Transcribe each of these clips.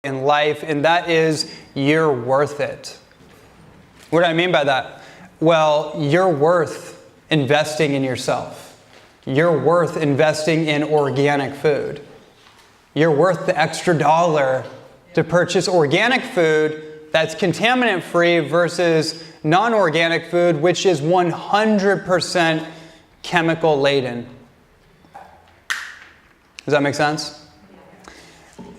in life, and that is you're worth it. What do I mean by that? Well, you're worth investing in yourself. You're worth investing in organic food. You're worth the extra dollar to purchase organic food that's contaminant-free versus non-organic food, which is 100% chemical-laden. Does that make sense?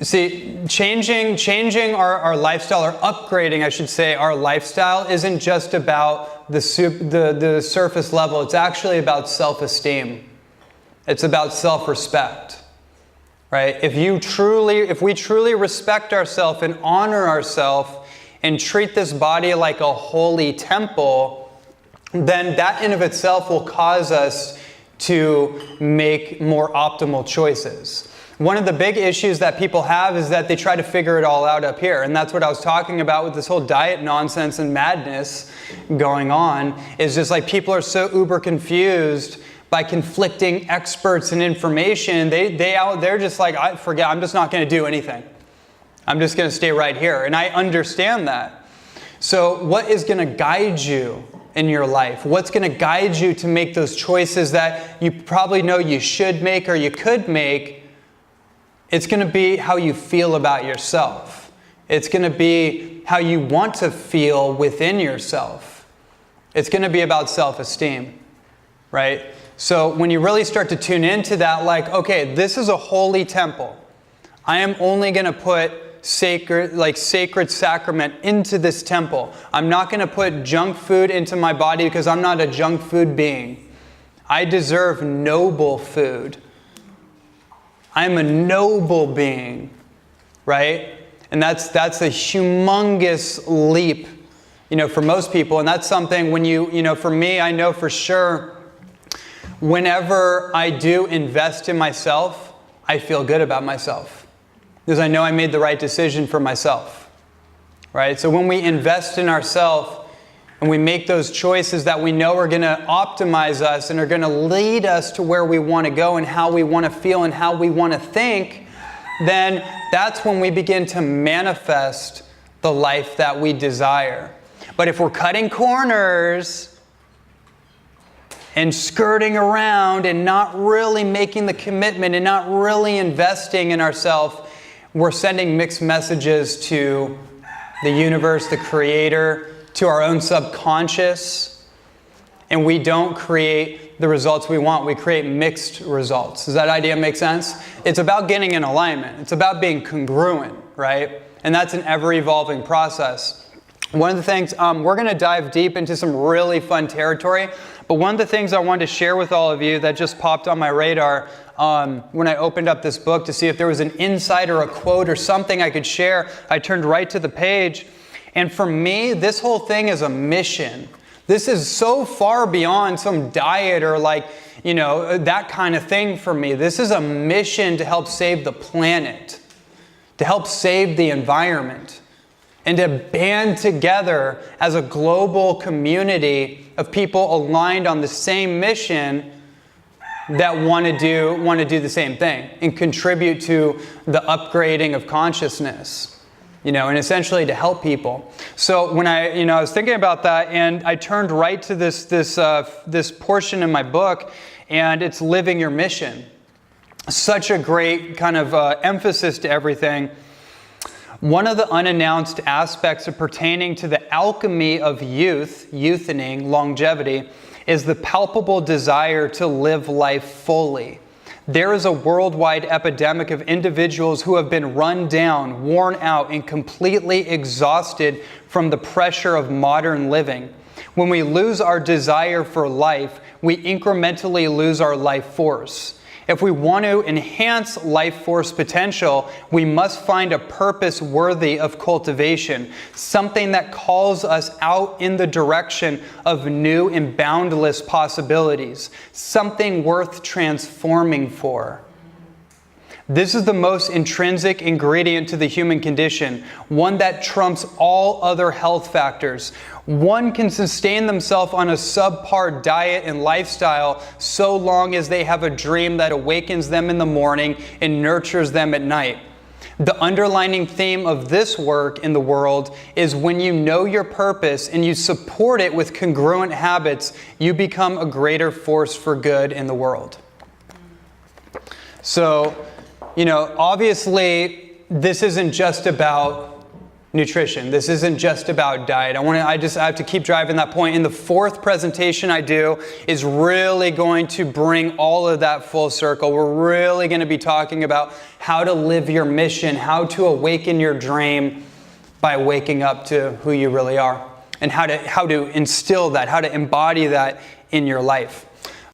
See, changing our lifestyle, or upgrading, I should say, our lifestyle isn't just about the surface level. It's actually about self-esteem. It's about self-respect, right? If we truly respect ourselves and honor ourselves and treat this body like a holy temple, then that in of itself will cause us to make more optimal choices. One of the big issues that people have is that they try to figure it all out up here. And that's what I was talking about with this whole diet nonsense and madness going on. Is just like people are so uber confused by conflicting experts and information. They're just like, I forget, I'm just not going to do anything. I'm just going to stay right here. And I understand that. So what is going to guide you in your life? What's going to guide you to make those choices that you probably know you should make or you could make? It's going to be how you feel about yourself. It's going to be how you want to feel within yourself. It's going to be about self-esteem, right? So when you really start to tune into that, like, okay, this is a holy temple. I am only going to put sacred sacrament into this temple. I'm not going to put junk food into my body because I'm not a junk food being. I deserve noble food. I'm a noble being, right? And that's a humongous leap, for most people. And that's something when for me, I know for sure, whenever I do invest in myself, I feel good about myself. Because I know I made the right decision for myself, right? So when we invest in ourselves and we make those choices that we know are going to optimize us and are going to lead us to where we want to go and how we want to feel and how we want to think, then that's when we begin to manifest the life that we desire. But if we're cutting corners and skirting around and not really making the commitment and not really investing in ourselves, we're sending mixed messages to the universe, the creator, to our own subconscious, and we don't create the results we want. We create mixed results. Does that idea make sense? It's about getting in alignment. It's about being congruent, right? And that's an ever-evolving process. One of the things, we're going to dive deep into some really fun territory, but one of the things I wanted to share with all of you that just popped on my radar when I opened up this book to see if there was an insight or a quote or something I could share, I turned right to the page. And for me, this whole thing is a mission. This is so far beyond some diet or that kind of thing for me. This is a mission to help save the planet, to help save the environment, and to band together as a global community of people aligned on the same mission that want to do the same thing and contribute to the upgrading of consciousness. And essentially to help people. So when I was thinking about that, and I turned right to this portion in my book, and it's living your mission. Such a great kind of emphasis to everything. One of the unannounced aspects of pertaining to the alchemy of youthening, longevity, is the palpable desire to live life fully. There is a worldwide epidemic of individuals who have been run down, worn out, and completely exhausted from the pressure of modern living. When we lose our desire for life, we incrementally lose our life force. If we want to enhance life force potential, we must find a purpose worthy of cultivation, something that calls us out in the direction of new and boundless possibilities, something worth transforming for. This is the most intrinsic ingredient to the human condition, one that trumps all other health factors. One can sustain themselves on a subpar diet and lifestyle so long as they have a dream that awakens them in the morning and nurtures them at night. The underlining theme of this work in the world is when you know your purpose and you support it with congruent habits, you become a greater force for good in the world. So, obviously, this isn't just about nutrition. This isn't just about diet. I have to keep driving that point. And the fourth presentation I do is really going to bring all of that full circle. We're really going to be talking about how to live your mission, how to awaken your dream by waking up to who you really are, and how to instill that, how to embody that in your life.